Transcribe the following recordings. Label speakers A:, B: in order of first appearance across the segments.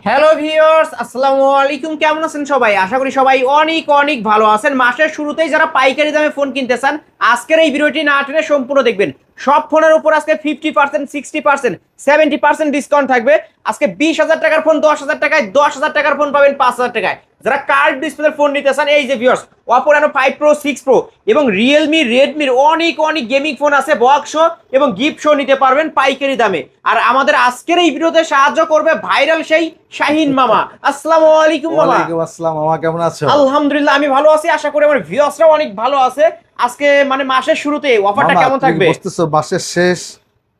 A: Hello viewers, আসসালামু আলাইকুম। কেমন আছেন সবাই? আশা করি সবাই অনেক অনেক ভালো আছেন। মাসের শুরুতেই যারা পাইকারি দামে ফোন কিনতে চান, আজকের এই ভিডিওটি না টেনে সম্পূর্ণ দেখবেন। সব ফোনের উপর আজকে 50%, 60%, 70% ডিসকাউন্ট থাকবে। আজকে 20,000 টাকার ফোন 10,000 টাকায়, 10,000 টাকার ফোন পাবেন 5,000 টাকায়। যারা কার্ড ডিসপ্লের ফোন নিতে চান, এই যে viewers, Oppo Reno 5 Pro, 6 Pro এবং Realme, Redmi অনেক অনেক গেমিং ফোন আছে, বক্স শো এবং গিফট শো নিতে পারবেন পাইকারি দামে। আর আমাদের আজকের এই ভিডিওতে সাহায্য করবে ভাইরাল সেই শাহিন মামা। আসসালামু আলাইকুম মামা।
B: ওয়ালাইকুম আসসালাম মামা, কেমন আছো?
A: আলহামদুলিল্লাহ, আমি ভালো আছি। আশা করি আমার ভিউয়ার্সরাও অনেক ভালো আছে। আজকে মানে মাসের শুরুতে অফারটা
B: মামা,
A: কেমন
B: তুমি
A: থাকবে?
B: বুঝতেছো, মাসের শেষ,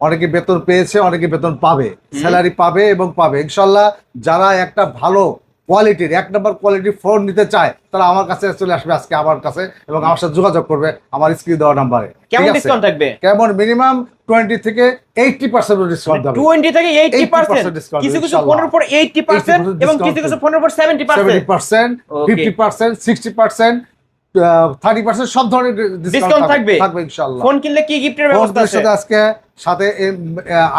B: অনেকে বেতন পেয়েছে, অনেকে বেতন পাবে, স্যালারি পাবে এবং পাবে ইনশাল্লাহ। যারা একটা ভালো কোয়ালিটির, এক নম্বর কোয়ালিটির ফোন নিতে চায়, তারা আমার কাছে চলে আসবে আজকে আমার কাছে এবং আমার সাথে যোগাযোগ করবে আমার স্ক্রিন দেওয়া নাম্বারে।
A: কেমন ডিসকাউন্ট থাকবে?
B: কেমন মিনিমাম 20 থেকে 80% ডিসকাউন্ট হবে।
A: 20 থেকে 80%,
B: ডিসকাউন্ট,
A: কিছু কিছু ফোনের উপর 80% এবং কিছু কিছু ফোনের উপর 70%,
B: 50%, 60%, 30% সব ধরনের
A: ডিসকাউন্ট থাকবে
B: ইনশাআল্লাহ।
A: ফোন কিনলে কি গিফটের ব্যবস্থা আছে?
B: আজকে সাথে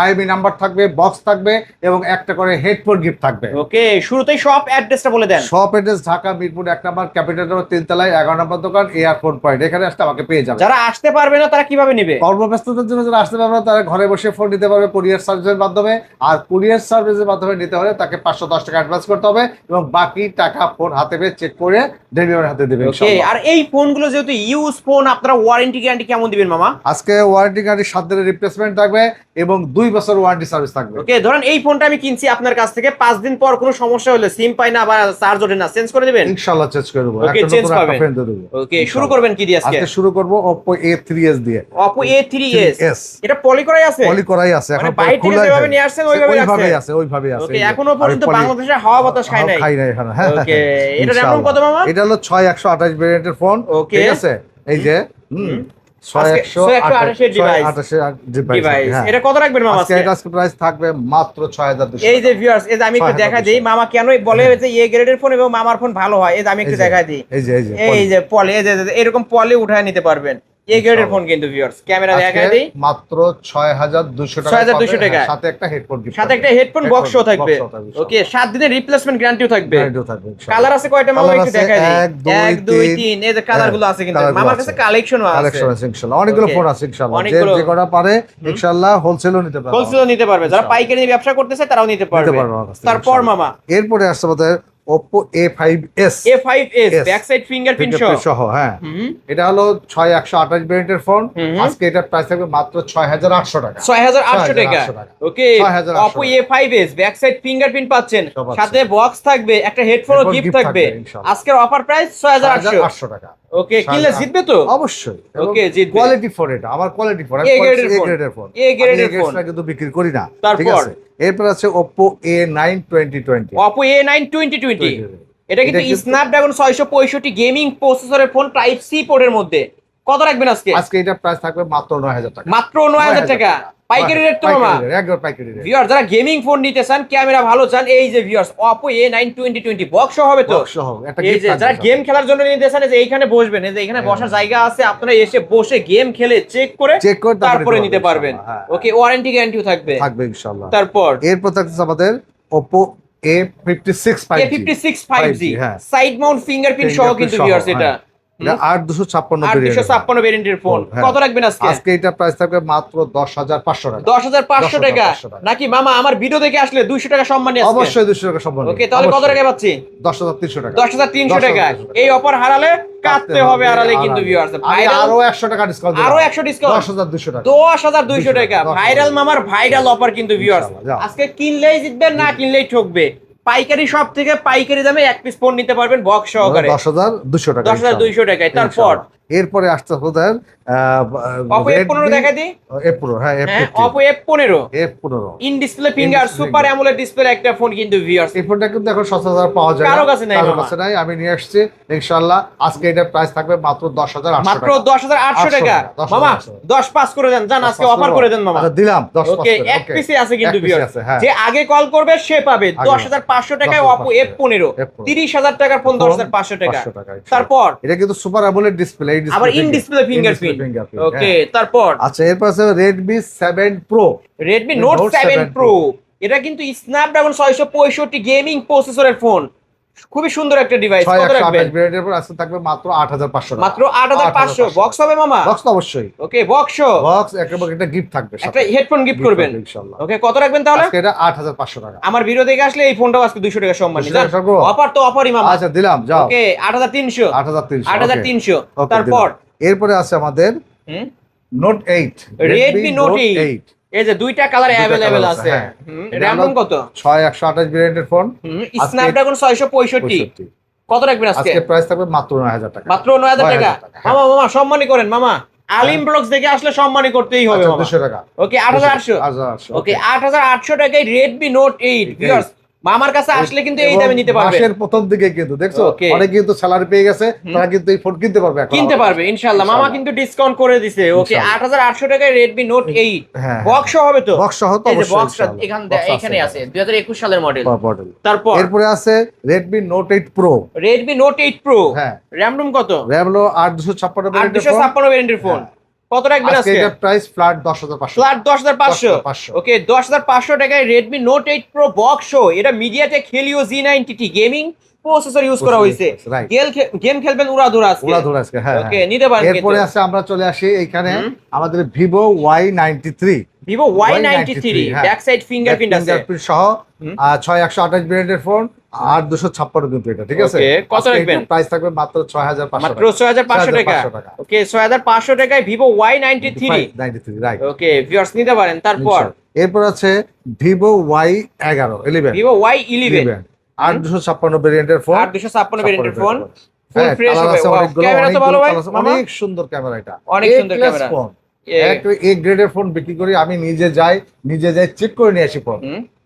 B: আইএমই নাম্বার থাকবে, বক্স থাকবে এবং একটা করে হেডফোন গিফট থাকবে।
A: ওকে, শুরুতেই শপ অ্যাড্রেসটা বলে দেন।
B: শপ অ্যাড্রেস ঢাকা মিরপুর 1 নম্বর, ক্যাপিটাল রোড 3 তলায় 11 নম্বর দোকান, এয়ারপোর্ট পয়েন্ট। এখানে আসতে আমাকে পেয়ে যাবে।
A: যারা আসতে পারবে না তারা কিভাবে নেবে?
B: কর্মব্যস্ততার জন্য যারা আসতে পারবে না, তারা ঘরে বসে ফোন নিতে পারবে কুরিয়ার সার্ভিসের মাধ্যমে। আর কুরিয়ার সার্ভিসের মাধ্যমে নিতে হলে তাকে 510 টাকা অ্যাডভান্স করতে হবে এবং বাকি টাকা ফোন হাতে পেয়ে চেক করে ডেলিভারি হাতে দেবে ইনশাআল্লাহ।
A: আর এই ফোনগুলো যেহেতু ইউজ ফোন, আপনারা ওয়ারেন্টি গ্যারান্টি কেমন দিবেন মামা?
B: আজকে ওয়ারেন্টি গ্যারান্টি 7 দিনের রিপ্লেসমেন্ট থাকবে এবং 2 বছর ওয়ারেন্টি সার্ভিস থাকবে।
A: ওকে, ধরেন এই ফোনটা আমি কিনছি আপনার কাছ থেকে, 5 দিন পর কোনো সমস্যা হলে, সিম পাই না বা চার্জ ওঠে না, চেঞ্জ করে দিবেন?
B: ইনশাআল্লাহ চেঞ্জ করে দেব।
A: ওকে, চেঞ্জ পাবেন। ওকে, শুরু করবেন কি দিয়ে আজকে?
B: শুরু করব Oppo A3s দিয়ে।
A: Oppo A3s, এটা পলি করাই আছে?
B: পলি করাই আছে,
A: এখন বাইরে থেকে যেভাবে নিয়ে আসছেন ওইভাবেই আছে?
B: ওইভাবে আছে।
A: ওকে, এখনো পর্যন্ত বাংলাদেশে হাওয়া বাতাস খায় নাই?
B: খাই নাই এখনো।
A: ওকে, এটা দাম কত মামা?
B: এটা হলো 6128 ভেরিয়েন্টের ফোন। ঠিক আছে, এই যে
A: 6128 ডিভাইস। এটা কত রাখবেন মামা?
B: আজকে প্রাইস থাকবে মাত্র 6200।
A: এই যে ভিউয়ার্স, এই যে আমি একটু দেখা দেই, মামা কেন বলে যে এ গ্রেডের ফোন এবং মামার ফোন ভালো হয়। এই যে আমি একটু দেখা দিই, এই যে পলি, এই যে এরকম পলি উঠায় নিতে পারবেন। এ গ্রেডের ফোন কিন্তু ভিউয়ার্স, ক্যামেরা দেখা দেই,
B: মাত্র 6200 টাকা।
A: 6200 টাকা,
B: সাথে একটা হেডফোন গিফট,
A: সাথে একটা হেডফোন বক্সও থাকবে। ওকে, 7 দিনের রিপ্লেসমেন্ট গ্যারান্টিও থাকবে। কালার আছে কয়টা মামা? একটু দেখা দেই, 1 2 3, এই যে কালার গুলো আছে কিন্তু মামার কাছে কালেকশনও আছে
B: ইনশাআল্লাহ। অনেকগুলো ফোন আছে ইনশাআল্লাহ, যে কটা পারে ইনশাআল্lah হোলসেলও নিতে পারবে।
A: যারা পাইকারি নিয়ে ব্যবসা করতেছে তারাও নিতে পারবে। তারপর মামা
B: এরপরে আসছে আমাদের Oppo A5s
A: back side fingerprint
B: সহ। হ্যাঁ, এটা হলো 6128 ভেরিয়েন্টের ফোন। আজকে এটার প্রাইস থাকবে মাত্র 6800 টাকা।
A: 6800 টাকা। ওকে, Oppo A5s back side fingerprint পাচ্ছেন, সাথে বক্স থাকবে, একটা হেডফোনও গিফট থাকবে। আজকের অফার প্রাইস 6800 টাকা। ওকে, কিনলে জিতবে তো?
B: অবশ্যই।
A: ওকে, জিতবে।
B: কোয়ালিটি ফোন, এটা আমার কোয়ালিটি ফোন,
A: এ গ্রেডের ফোন, এ গ্রেডের ফোন
B: কিন্তু বিক্রি করি না। ঠিক
A: তারপর
B: আছে, এরপর আছে Oppo A9 2020।
A: Oppo A9 2020, এটা কিন্তু স্ন্যাপড্রাগন 665 গেমিং প্রসেসরের ফোন, টাইপ সি পোর্টের মধ্যে। কত রাখবেন আজকে?
B: আজকে এটা প্রাইস থাকবে মাত্র 9000 টাকা।
A: মাত্র 9000 টাকা, পাইকারি রেট তো মামা।
B: একদম পাইকারি রেট।
A: ভিউয়ার, যারা গেমিং ফোন নিতে চান, ক্যামেরা ভালো চান, এই যে ভিউয়ার্স Oppo A9 2020 বক্স সহ হবে তো? এই যে যারা গেম খেলার জন্য নিতে চান, এই যে এইখানে বসবেন, এই যে এখানে বসার জায়গা আছে, আপনারা এসে বসে গেম খেলে চেক করে তারপরে নিতে পারবেন। ওকে, ওয়ারেন্টি গ্যারান্টিও থাকবে ইনশাআল্লাহ। তারপর
B: এরপর থাকছে আমাদের Oppo A56
A: 5G side Mount fingerprint সহ কিন্তু ভিউয়ার্স, এটা
B: 8256
A: ভেরিয়েন্টের ফোন। কত রাখবেন আজকে?
B: আজকে এটা প্রাইস থাকবে মাত্র 10500 টাকা।
A: 10500 টাকা নাকি মামা? আমার ভিডিও দেখে আসলে 200 টাকা সম্মান আছে।
B: অবশ্যই 200 টাকা সম্মান।
A: ওকে, তাহলে কত টাকা পাচ্ছি?
B: 10300 টাকা।
A: 10300 টাকা। এই অফার হারালে কাটতে হবে, হারালে কিন্তু ভিউয়ার্স
B: আরো 100 টাকা ডিসকাউন্ট,
A: আরো 100 ডিসকাউন্ট,
B: 10200 টাকা।
A: 10200 টাকা ভাইরাল মামার ভাইরাল অফার কিন্তু ভিউয়ার্স। আজকে কিনলেই জিতবেন, না কিনলেই ঠকবে। পাইকারি শপ থেকে পাইকারি দামে এক পিস ফোন নিতে পারবেন বক্স সহকারে
B: 10200 টাকা।
A: 10200 টাকায়। তারপর
B: এরপরে আসতে হবে
A: Oppo F15 দেখা দিই।
B: F15, হ্যাঁ
A: Oppo F15 in display finger super AMOLED display একটা ফোন কিন্তু ভিউয়ার্স।
B: এই ফোনটা কিন্তু এখন সচরাচর পাওয়া যায় না, কারো কাছে নাই। আমি নিয়ে আসছি ইনশাআল্লাহ। আজকে এটার প্রাইস থাকবে মাত্র 10800 টাকা।
A: মাত্র 10800 টাকা মামা। 10 পাস করে দেন, জান আজকে অফার করে দেন মামা।
B: আচ্ছা, দিলাম 10 পাস।
A: ওকে, এক পিসে আছে কিন্তু ভিউয়ার্স, যে আগে কল করবে সে পাবে 10500 টাকায় Oppo F15 30000 টাকার ফোন 10500 টাকা। তারপর
B: এটা কিন্তু সুপার অ্যামোলেড ডিসপ্লে,
A: আবার ইন ডিসপ্লে ফিঙ্গারপ্রিন্ট। ওকে, তারপর
B: আচ্ছা, এরপর আছে Redmi 7 Pro,
A: Redmi Note 7 Pro এটা কিন্তু স্ন্যাপড্রাগন 665 গেমিং প্রসেসরের ফোন, খুবই সুন্দর একটা ডিভাইস। কত
B: 628
A: রাখবেন?
B: ব্র্যান্ডের পর আসতে থাকবে মাত্র 8500 টাকা।
A: মাত্র 8500। বক্স হবে মামা?
B: বক্স তো অবশ্যই,
A: ওকে বক্স,
B: বক্স একেবারে একটা গিফট থাকবে,
A: একটা হেডফোন গিফট করবেন
B: ইনশাআল্লাহ।
A: ওকে কত রাখবেন তাহলে?
B: আজকে এটা 8500 টাকা।
A: আমার ভিডিও দেখে আসলে এই ফোনটাও আজকে 200 টাকা সম্মান
B: 200 টাকা সর্ব?
A: অফার তো অফারই মামা।
B: আচ্ছা দিলাম, যাও।
A: ওকে 8300।
B: 8300
A: 8300।
B: ওকে,
A: তারপর
B: দিলাম। এরপরে আছে আমাদের নোট 8,
A: Redmi Note 8। এই যে দুইটা কালার अवेलेबल আছে।
B: হ্যাঁ।
A: র‍্যাম রোম কত?
B: 6128 ভেরিয়েন্টের ফোন,
A: স্ন্যাপড্রাগন 665। কত রাখবেন আজকে?
B: আজকে প্রাইস থাকবে মাত্র 9000 টাকা।
A: মাত্র 9000 টাকা। মামা মামা সম্মানই করেন মামা, আলিম ব্লগস দেখে আসলে সম্মানই করতেই হবে
B: আচ্ছা,
A: মামা।
B: 200 টাকা।
A: ওকে 8800।
B: 8800
A: ওকে 8800 টাকায় Redmi Note 8 ভিউয়ার্স, মামার কাছে আসলে কিন্তু এই দামে নিতে পারবে।
B: মাসের প্রথম দিকে কিন্তু দেখছো
A: Okay.
B: অনেক কিন্তু স্যালারি পেয়ে গেছে, তারা কিন্তু এই ফোন কিনতে পারবে এখন।
A: কিনতে পারবে ইনশাআল্লাহ। মামা কিন্তু ডিসকাউন্ট করে দিছে। ওকে
B: ইনশাআল্লাহ।
A: 8800 টাকায় Redmi Note 8
B: হ্যাঁ,
A: বক্স হবে তো?
B: বক্স সহ তো
A: এই যে
B: অবশ্যই
A: বক্সটা
B: ইনশাআল্লাহ।
A: এখানে আছে 2021 সালের মডেল।
B: মডেল।
A: তারপর
B: এরপরে আছে Redmi Note 8 Pro।
A: Redmi Note 8 Pro।
B: হ্যাঁ।
A: র‍্যাম রোম কত?
B: RAM হলো 8256 ভেরিয়েন্টের ফোন।
A: 8256 ভেরিয়েন্টের ফোন। কত রাখবেন
B: আজকে
A: আজকে?
B: এটা প্রাইস ফ্ল্যাট 10500।
A: ফ্ল্যাট 10500।
B: 10500
A: ওকে 10500 টাকায় Redmi Note 8 Pro বক্স। এটা MediaTek Helio G90T gaming processor use করা হয়েছে।
B: Right.
A: গেম খেলবেন উড়াধুরা আজকে।
B: উড়াধুরা আজকে, হ্যাঁ।
A: ওকে নিতে পারেন।
B: এরপরে আছে আমরা চলে আসি এইখানে আমাদের Vivo Y93।
A: Vivo Y93
B: হ্যাঁ।
A: ব্যাক সাইড ফিঙ্গারপ্রিন্ট আছে।
B: ফিঙ্গারপ্রিন্ট সহ 6128 ভেরিয়েন্টের ফোন, 8256 কিন্তু এটা, ঠিক আছে?
A: Okay, কত রাখবেন?
B: প্রাইস থাকবে মাত্র 6500
A: মাত্র 6500 টাকা।
B: 6500 টাকা।
A: ওকে 6500 টাকায় Vivo Y93।
B: 93, right.
A: Okay viewers নিতে পারেন। তারপর
B: এরপর আছে Vivo Y11।
A: Vivo Y11
B: 8256 ভেরিয়েন্টের ফোন,
A: 8256 ভেরিয়েন্টের ফোন। ফুল
B: হ্যাঁ,
A: ফ্রেশ
B: কালার
A: হবে।
B: আছে
A: Wow,
B: অনেকগুলো,
A: ক্যামেরা তো ভালো ভাই
B: অনেকগুলো
A: মামা।
B: অনেক সুন্দর ক্যামেরা এটা,
A: অনেক সুন্দর
B: A-class
A: ক্যামেরা।
B: ফোন। এ গ্রেডের ফোন বিক্রি করি আমি, নিজে যাই চেক করে নিয়ে আসি ফোন।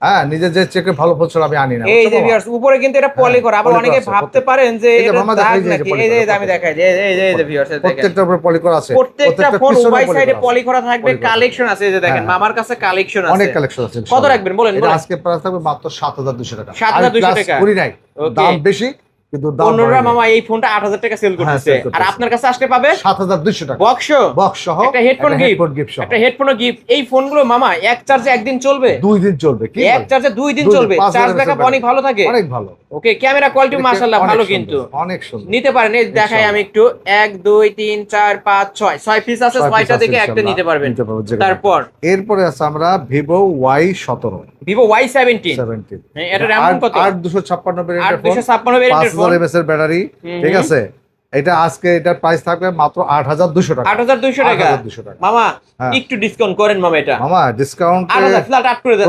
B: হ্যাঁ, নিজে যে চেক করে ভালো ফোন আমি আনি না।
A: এই যে ভিউয়ার্স উপরে কিন্তু এটা পলি করা, আবার
B: পলি
A: অনেকে
B: করা আছে,
A: ভাবতে পারেন যে
B: এই যে
A: এটা
B: মামা
A: দাগ
B: দেখো, এই যে
A: নাকি।
B: পলি
A: এই যে
B: করা,
A: আমি দেখাই যে এই যে ভিউয়ার্স দেখেন
B: প্রত্যেকটার উপরে পলি করা আছে,
A: প্রত্যেকটা ফোন
B: পিছনে
A: ওয়াই সাইডে
B: করা
A: পলি
B: আছে।
A: করা থাকবে।
B: পলি করা আছে।
A: কালেকশন আছে এই যে দেখেন,
B: হ্যাঁ।
A: মামার কাছে কালেকশন আছে
B: অনেক কালেকশন আছে।
A: কত রাখবেন বলেন?
B: এটা আজকে প্রাইস থাকবে মাত্র 7200 টাকা।
A: 7200 টাকা।
B: করি নাই,
A: Okay.
B: দাম বেশি কিন্তু দাম
A: অন্যরা
B: বাড়েনি।
A: মামা এই ফোনটা 8000 টাকা সেল
B: হ্যাঁ,
A: করতেছে,
B: sell করতেছে।
A: আর আপনার কাছে আসলে পাবে
B: 7200 টাকা।
A: বক্স
B: বক্স সহ
A: একটা হেডফোন গিফট,
B: সহ
A: একটা হেডফোন গিফট। এই ফোনগুলো মামা এক চার্জে একদিন চলবে,
B: 2 দিন চলবে। কি
A: এক চার্জে 2 দিন চলবে।
B: 5
A: চার্জ
B: হাজার
A: ব্যাকআপ
B: mAh
A: অনেক ভালো থাকে।
B: অনেক ভালো।
A: ওকে ক্যামেরা কোয়ালিটি
B: এটা
A: মাশাআল্লাহ
B: অনেক
A: ভালো
B: সুন্দর,
A: কিন্তু
B: অনেক সুন্দর।
A: নিতে পারেন। এই দেখাই আমি একটু 1 2 3 4 5 6 পিস আছে, 6টা থেকে একটা নিতে পারবেন। তারপর
B: এরপরে আছে আমরা Vivo Y17।
A: Vivo Y17। হ্যাঁ, এটা RAM কত?
B: 8256 ভেরিয়েন্টের ফোন,
A: 8256 ভেরিয়েন্টের ফোন,
B: 5000 mAh এর ব্যাটারি, ঠিক আছে? এটা আজকে এটার প্রাইস থাকবে মাত্র 8200 টাকা।
A: 8200 টাকা।
B: 8200 টাকা।
A: মামা
B: হ্যাঁ।
A: একটু ডিসকাউন্ট করেন মামা, এটা
B: মামা ডিসকাউন্ট
A: 8000 ফ্ল্যাট আট করে দেন।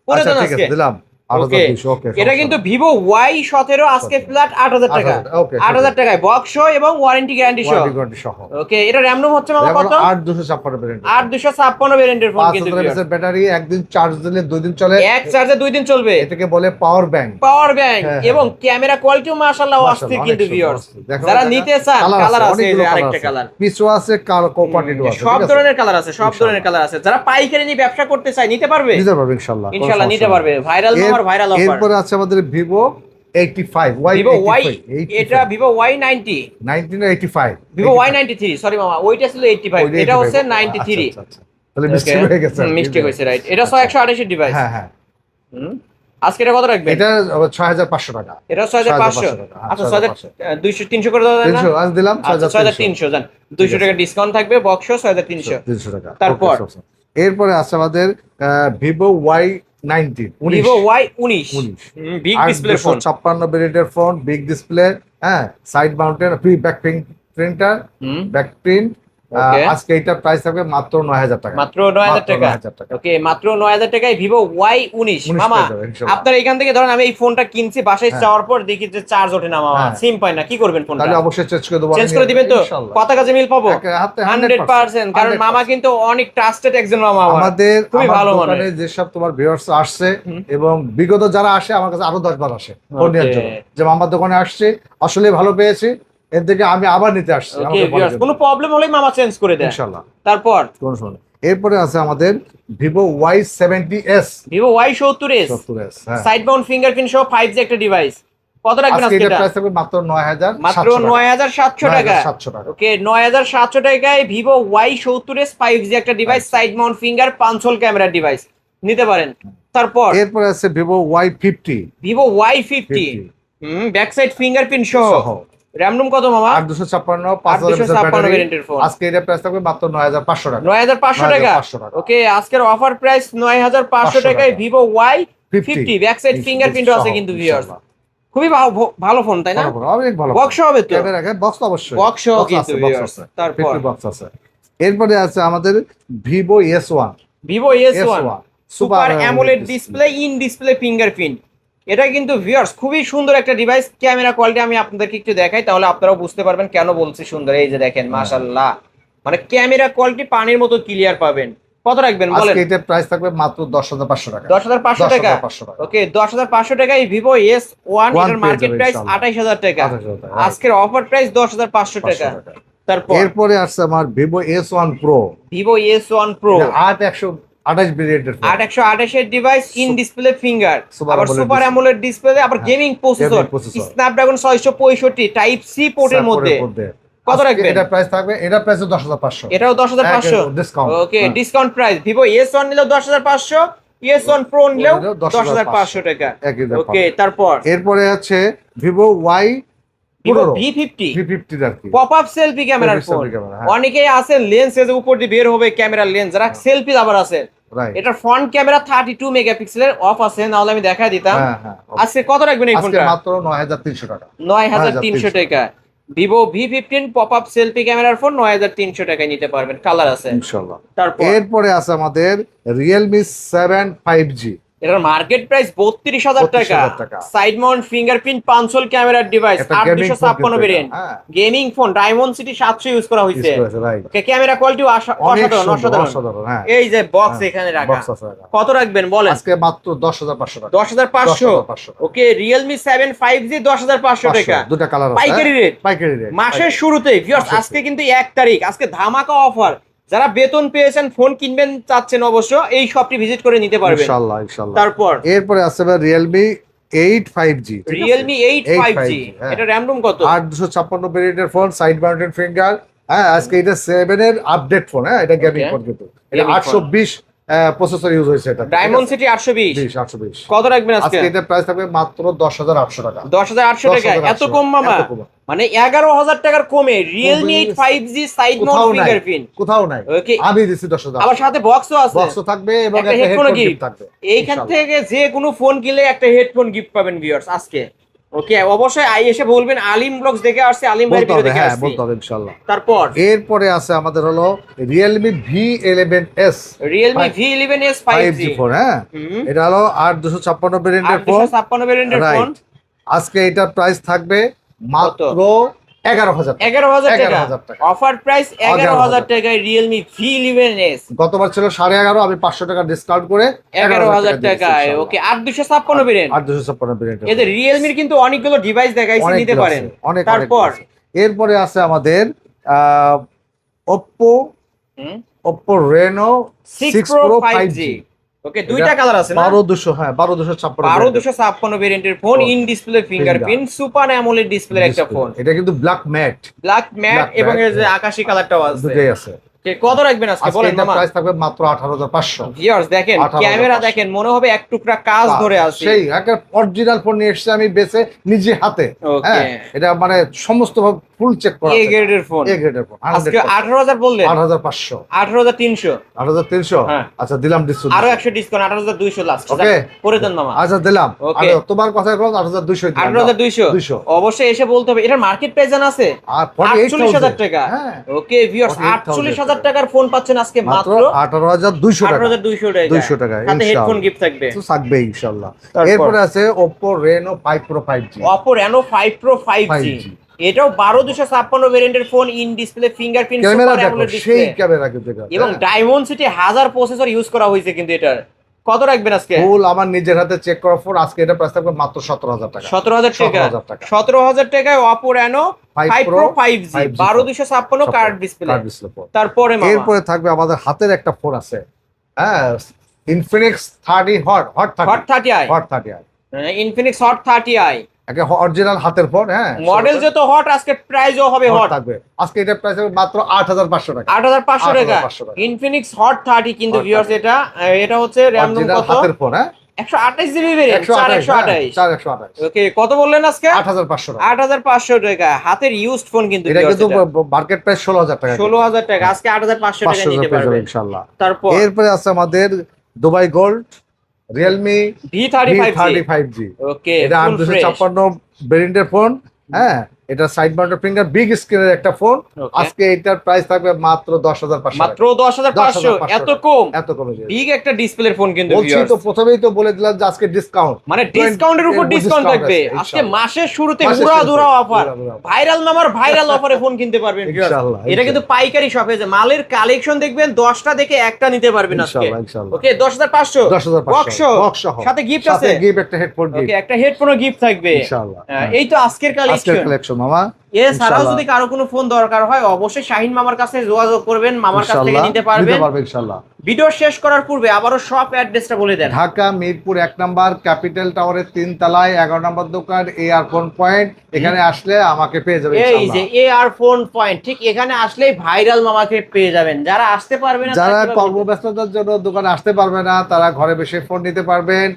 A: করে
B: আচ্ছা
A: দেন
B: ঠিক
A: আজকে।
B: আছে, দিলাম
A: ওকে
B: 8200। ওকে,
A: এটা কিন্তু Vivo Y17 আজকে ফ্ল্যাট 8000 টাকা।
B: 8000
A: 8000 টাকায় বক্স সহ এবং ওয়ারেন্টি গ্যারান্টি সহ।
B: ওয়ারেন্টি সহ।
A: ওকে এটা র‍্যাম রোম হচ্ছে মামা কত?
B: 8256 ভেরিয়েন্ট,
A: 8256 ভেরিয়েন্টের ফোন কিন্তু
B: 5000 mAh এর ব্যাটারি, একদিন চার্জ দিলে 2 দিন চলে।
A: এক চার্জে 2 দিন চলবে।
B: এটাকে বলে পাওয়ার ব্যাংক।
A: পাওয়ার ব্যাংক
B: হ্যাঁ,
A: এবং ক্যামেরা কোয়ালিটিও মাশাআল্লাহ অস্থির কিন্তু ভিউয়ার্স। যারা নিতে চান কালার আছে, এই যে আরেকটা কালার
B: পিছু আছে, কোয়ান্টিটি আছে,
A: সব ধরনের কালার আছে, সব ধরনের কালার আছে। যারা পাইকারি নিয়ে ব্যবসা করতে চায় নিতে পারবে,
B: নিতে পারবে ইনশাআল্লাহ।
A: ইনশাআল্লাহ নিতে পারবে। Viral number, viral offer.
B: এরপরে আছে আমাদের Vivo 85
A: Vivo Y, এটা Vivo Y90,
B: 19 না 85,
A: Vivo Y93, সরি মামা ওইটা ছিল 85, এটা হচ্ছে 93।
B: তাহলে মিস্টেক হয়ে গেছে,
A: মিস্টেক হয়েছে, রাইট। এটা 6128 ডিভাইস।
B: হ্যাঁ হ্যাঁ।
A: আজকে এটা কত রাখবেন?
B: এটা 6500 টাকা।
A: এটা 6500। আচ্ছা 200 300 করে দাও না?
B: 300 আজ দিলাম,
A: 6300 জান। 200 টাকা ডিসকাউন্ট থাকবে, বক্স 6300
B: টাকা।
A: তারপর
B: এরপরে আছে আমাদের Vivo Y19,
A: Vivo Y19 big display phone,
B: 56 ভেরিয়েন্টের ফোন, বিগ ডিসপ্লে, হ্যাঁ, side mounted back printer, back print. আজকে এটা প্রাইস থাকবে মাত্র 9000 টাকা।
A: মাত্র 9000 টাকা। ওকে মাত্র 9000 টাকায় Vivo Y19 মামা। আপনার এখান থেকে ধরেন আমি এই ফোনটা কিনছি, বাসায় যাওয়ার পর দেখি যে চার্জ ওঠে না মামা, সিম পাই না, কি করবেন ফোনটা?
B: তাহলে অবশ্যই চেঞ্জ করে দেব।
A: চেঞ্জ করে দিবেন তো? কথা কাজে মিল পাবো 100%, কারণ মামা কিন্তু অনেক ট্রাস্টেড একজন মামা।
B: আমাদের
A: খুবই ভালো
B: দোকানে যেসব তোমার ভিউয়ার্স আসছে এবং বিগত যারা আসে আমার কাছে আরো 10 বার আসে ফোন নেওয়ার জন্য, যে আমার দোকানে আসছে আসলে ভালো পেয়েছি, এর থেকে আমি আবার নিতে আসছি।
A: কোনো প্রবলেম হলে মামা চেঞ্জ করে দেয়
B: ইনশাআল্লাহ।
A: তারপর
B: কোন সময় এরপরে আছে আমাদের Vivo Y70s,
A: Vivo Y70s, side Mount fingerprint সহ 5G একটা ডিভাইস। কত রাখবেন আজকে? এটা
B: প্রাইস থাকবে মাত্র 9000,
A: মাত্র 9700 টাকা। ওকে 9700 টাকায় Vivo Y70s 5G একটা device, side Mount finger, 5 whole camera device নিতে পারেন। তারপর
B: এরপরে আছে Vivo Y50
A: Vivo Y50 back side fingerprint সহ র‍্যাম রুম কত মামা?
B: 856
A: 856
B: 5000
A: ভেরিয়েন্টের ফোন।
B: আজকে এটা প্রাইস থাকবে মাত্র 9500 টাকা।
A: 9500 টাকা।
B: 9500 টাকা।
A: ওকে, আজকের অফার প্রাইস 9500 টাকায় Vivo Y50 back side fingerprint আছে কিন্তু ভিউয়ার্স। খুবই ভালো ফোন তাই না?
B: অনেক ভালো।
A: বক্স হবে তো?
B: ক্যামেরা বক্স অবশ্যই।
A: বক্স কিন্তু ভিউয়ার্স। তারপর
B: বক্স আছে। এরপরে আছে আমাদের Vivo S1
A: super AMOLED display in display fingerprint. এটা কিন্তু ভিউয়ার্স খুবই সুন্দর একটা ডিভাইস। ক্যামেরা কোয়ালিটি আমি আপনাদেরকে একটু দেখাই, তাহলে আপনারাও বুঝতে পারবেন কেন বলছি সুন্দর। এই যে দেখেন মাশাআল্লাহ, মানে ক্যামেরা কোয়ালিটি পানির মতো ক্লিয়ার পাবেন। কত রাখবেন বলেন?
B: আজকে এটা প্রাইস থাকবে মাত্র 10500 টাকা।
A: 10500 টাকা। ওকে, 10500 টাকায় ভিভো S1 এর মার্কেট প্রাইস 28000 টাকা। আজকের অফার প্রাইস 10500 টাকা। তারপর
B: এরপরে আছে আমার Vivo S1 Pro।
A: Vivo S1 Pro
B: 8128 ভেরিয়েন্টের ফোন।
A: 8128 এর ডিভাইস ইন ডিসপ্লে ফিঙ্গার, আবার
B: AMOLED
A: সুপার অ্যামোলেড ডিসপ্লে, আবার gaming processor, Snapdragon 665 type C পোর্টের মধ্যে। কত রাখবেন?
B: এটা প্রাইস থাকবে, এটা প্রাইস 10500।
A: এটাও 10500
B: ডিসকাউন্ট।
A: ওকে, ডিসকাউন্ট প্রাইস। ভিভো S1 নিলেও 10500, S1 Pro নিলেও 10500 টাকা। ওকে, তারপর
B: এরপরে আছে ভিভো
A: ভিভো V50
B: আর কি
A: পপ আপ সেলফি ক্যামেরার ফোন। অনেকেই আছে লেন্স এর উপর দিয়ে বের হবে ক্যামেরার লেন্স, যারা সেলফি আবার আছে। এটার ফ্রন্ট ক্যামেরা 32 মেগাপিক্সেলের অফ আছে, নাহলে আমি দেখাই দিতাম। আজকে কত রাখবেন এই ফোনটা?
B: আজকে মাত্র 9300 টাকা।
A: 9300 টাকা Vivo V15 pop up selfie ক্যামেরার ফোন 9300 টাকায় নিতে পারবেন, কালার আছে
B: ইনশাআল্লাহ।
A: তারপর
B: এরপরে আছে আমাদের Realme 7 5G।
A: এটার মার্কেট প্রাইস 32000 টাকা। সাইড মাউন্ট ফিঙ্গারপ্রিন্ট পাঁচল ক্যামেরার device, 8256 variant, gaming phone, diamond city 700 use করা হয়েছে। ওকে, ক্যামেরা কোয়ালিটি অসাধারণ। এই যে বক্স এখানে রাখা, কত রাখবেন বলেন?
B: আজকে মাত্র 10500 টাকা।
A: 10500। ওকে, Realme 7 5G 10500 টাকা।
B: দুটো কালার আছে,
A: পাইকারি রেট। মাসের শুরুতেই ভিউয়ার্স, আজকে কিন্তু 1 তারিখ, আজকে ধামাকা অফার। যারা বেতন পেয়েছেন, ফোন কিনবেন চাচ্ছেন, অবশ্য এই শপটি ভিজিট করে নিতে পারবেন
B: ইনশাআল্লাহ।
A: তারপর
B: এরপরে আছে Realme 8 5G।
A: Realme 8 5G, এটা র‍্যাম রুম কত?
B: 8256 ভেরিয়েন্টের ফোন, সাইড মাউন্টেড ফিঙ্গার। হ্যাঁ, আজকে এটা 7 এর আপডেট ফোন। হ্যাঁ, এটা গেমিং ফোন কিন্তু। এটা 820 প্রসেসর ইউজ হয়েছে। এটা
A: ডায়মন্ড সিটি 820। কত রাখবেন আজকে?
B: আজকে এটা প্রাইস থাকবে মাত্র 10800 টাকা।
A: 10800 টাকা। এত কম মামা? মানে 11000 টাকার কমে Realme 8 5G side Mount fingerprint
B: কোথাও নাই। আমি দিছি 10000।
A: আবার সাথে বক্সও আছে।
B: বক্সও থাকবে এবং একটা হেডফোন গিফট থাকবে।
A: এইখান থেকে যে কোনো ফোন কিনলে একটা হেডফোন গিফট পাবেন ভিউয়ার্স আজকে। ওকে, অবশ্যই এসে বলবেন আলিম ব্লগস দেখে আসছে, আলিম ভাইয়ের ভিডিও দেখে আসছে।
B: বলতে হবে ইনশাআল্লাহ।
A: তারপর
B: এরপরে আছে আমাদের হলো Realme V11s।
A: Realme V11s 5G
B: phone. হ্যাঁ, এটা হলো 8256 ভেরিয়েন্টের ফোন।
A: 8256 ভেরিয়েন্টের ফোন।
B: আজকে এটার প্রাইস থাকবে মাত্র 11000 টাকা।
A: অফার প্রাইস 11000 টাকায় Realme V11s।
B: গতবার ছিল 11.5, আমি 500 টাকা ডিসকাউন্ট করে
A: 11000 টাকায়। ওকে, 8256 ভেরিয়েন্ট।
B: 8256 ভেরিয়েন্ট।
A: এদের Realme এর কিন্তু অনেকগুলো ডিভাইস দেখাইছি, নিতে পারেন। তারপর
B: এরপরে আছে আমাদের Oppo Reno 6 Pro 5G।
A: ওকে, দুইটা কালার আছে না?
B: 12200। হ্যাঁ,
A: 12256 ভেরিয়েন্টের phone, in display fingerprint, super AMOLED ডিসপ্লের একটা ফোন।
B: এটা কিন্তু ব্ল্যাক ম্যাট
A: এবং এই যে আকাশী কালারটাও আছে।
B: দুটোই আছে।
A: কত রাখবেন আজকে বলেন মামা?
B: প্রাইস থাকবে মাত্র 18500।
A: ভিউয়ার্স দেখেন, ক্যামেরা দেখেন, মনে হবে এক টুকরা কাজ ধরে আছে।
B: সেই একটা অরিজিনাল ফোন নিয়ে এসেছি আমি বেচে নিজে হাতে। হ্যাঁ, এটা মানে সমস্ত ফুল চেক করা,
A: এ গ্রেডের ফোন। আজকে 18000 বললেন?
B: 18500।
A: 18300।
B: 18300। আচ্ছা, দিলাম ডিসকাউন্ট।
A: আরো 100 ডিসকাউন্ট, 18200 লাস্ট।
B: ওকে,
A: করে দেন মামা।
B: আচ্ছা, দিলাম। আর তোমার কথা কল 18200 দিলাম।
A: 18200 অবশ্যই এসে বলতে হবে। এটার মার্কেট প্রাইস জানা আছে? 48000 টাকা। ওকে ভিউয়ার্স, 48000 টাকার ফোন পাচ্ছেন আজকে মাত্র
B: 18200 টাকা।
A: 200 টাকা। সাথে হেডফোন গিফট থাকবে।
B: তো থাকবে ইনশাআল্লাহ। এরপর আছে Oppo Reno 5 Pro 5G।
A: Oppo Reno 5 Pro 5G, এটাও 12256 ভেরিয়েন্টের phone, in display fingerprint, super AMOLED display,
B: সেই ক্যামেরা কিন্তু
A: এবং ডায়মন্ড সিটি 1000 প্রসেসর ইউজ করা হয়েছে কিন্তু এটার। কত রাখবেন আজকে?
B: ফুল আমার নিজের হাতে চেক করা ফোন। আজকে এটা প্রাইস থাকবে মাত্র 17000 টাকা।
A: 17000 টাকা। 17000 টাকায় Oppo Reno 5 Pro 5G 12256 card display. তারপরে মামা
B: এরপরে থাকবে আমাদের হাতের একটা ফোন আছে। হ্যাঁ, Infinix 30 hot 30i।
A: Infinix Hot 30i
B: একটা অরিজিনাল হাতের ফোন। হ্যাঁ,
A: মডেল যত হট, আজকে প্রাইসও হবে হট
B: থাকবে। আজকে এটা প্রাইস হবে মাত্র 8500 টাকা।
A: 8500 টাকা Infinix Hot 30 কিন্তু ভিউয়ার্স, এটা হচ্ছে র‍্যাম রুম কত?
B: হাতের ফোন। হ্যাঁ,
A: 128 জিবি ভেরিয়েন্ট
B: 128
A: 4128 ওকে কত বললেন আজকে
B: 8500 টাকা
A: 8500 টাকা হাতের ইউজড ফোন কিন্তু
B: এটা কিন্তু মার্কেট প্রাইস 16000 টাকা
A: 16000 টাকা আজকে 8500 টাকা নিতে পারবেন
B: ইনশাআল্লাহ।
A: তারপর
B: এরপরে আছে আমাদের দুবাই গোল্ড Realme
A: V35G ওকে
B: এটা 856 ভেরিয়েন্টের ফোন। হ্যাঁ, এটা সাইড মাউন্টেড ফিঙ্গার বিগ স্ক্রিনের একটা ফোন। আজকে এটার প্রাইস থাকবে মাত্র 10500
A: মাত্র 10500 এত কম
B: এত কমে যাবে।
A: বিগ একটা ডিসপ্লের ফোন কিন্তু
B: বলছি তো প্রথমেই তো বলে দিলাম যে আজকে ডিসকাউন্ট
A: মানে ডিসকাউন্টের উপর ডিসকাউন্ট থাকবে আজকে মাসের শুরুতে উড়া অফার ভাইরাল নামার ভাইরাল অফারে ফোন কিনতে পারবেন
B: ইনশাআল্লাহ।
A: এটা কিন্তু পাইকারি শপে যে মালের কালেকশন দেখবেন 10টা দেখে একটা নিতে পারবেন আজকে
B: ইনশাআল্লাহ।
A: ওকে 10500 বক্স সাথে গিফট আছে
B: গিফট একটা হেডফোন গিফট
A: ওকে একটা হেডফোনও গিফট থাকবে
B: ইনশাআল্লাহ।
A: এই তো আজকের
B: কালেকশন মামা।
A: এছাড়াও যদি কারো কোনো ফোন দরকার হয় অবশ্যই শাহিন মামার কাছে যোগাযোগ করবেন মামার কাছ থেকে নিতে পারবেন
B: ইনশাআল্লাহ।
A: ভিডিও শেষ করার পূর্বে আবারও শপ অ্যাড্রেসটা বলে দেন।
B: ঢাকা মিরপুর 1 নাম্বার ক্যাপিটাল টাওয়ারের 3 তলায় 11 নম্বর দোকান এআর ফোন পয়েন্ট। এখানে আসলে আমাকে পেয়ে যাবেন
A: এই
B: ইনশাআল্লাহ।
A: যে এআর ফোন পয়েন্ট ঠিক এখানে আসলেই ভাইরাল মামাকে পেয়ে যাবেন। যারা আসতে পারবে না
B: যারা কর্মব্যস্ততার জন্য দোকানে আসতে পারবে না তারা ঘরে বসে ফোন নিতে পারবেন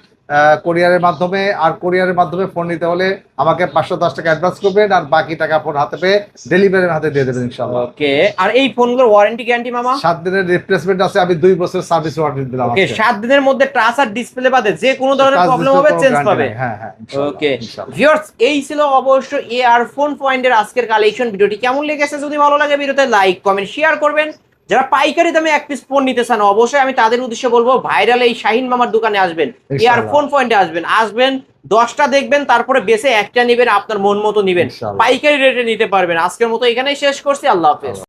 B: কোরিয়ারের মাধ্যমে। আর কোরিয়ারের মাধ্যমে ফোন নিতে হলে আমাকে 510 টাকা অ্যাডভান্স করবেন আর বাকি টাকা ফোন হাতে পেয়ে ডেলিভারির হাতে দিয়ে দেবেন ইনশাআল্লাহ।
A: ওকে আর এই ফোনগুলোর ওয়ারেন্টি গ্যারান্টি মামা
B: 7 দিনের রিপ্লেসমেন্ট আছে। আমি 2 বছর সার্ভিস ওয়ারেন্টি দিলাম।
A: ওকে 7 দিনের মধ্যে টাচ আর ডিসপ্লে বাদে যে কোনো ধরনের প্রবলেম হবে চেঞ্জ পাবে।
B: হ্যাঁ হ্যাঁ
A: ওকে ভিউয়ার্স এই ছিল অবশ্য এআর ফোন পয়েন্টের আজকের কালেকশন। ভিডিওটি কেমন লেগেছে যদি ভালো লাগে ভিডিওতে লাইক কমেন্ট শেয়ার করবেন। যারা পাইকারি দামে এক পিস ফোন নিতে চান অবশ্যই আমি তাদের উদ্দেশ্যে বলবো ভাইরাল এই শাহিন মামার দোকানে আসবেন এআর ফোন পয়েন্টে আসবেন 10টা দেখবেন তারপরে বেছে একটা নেবেন আপনার মন মতো নেবেন পাইকারি রেটে নিতে পারবেন। আজকের মতো এখানেই শেষ করছি আল্লাহ হাফেজ।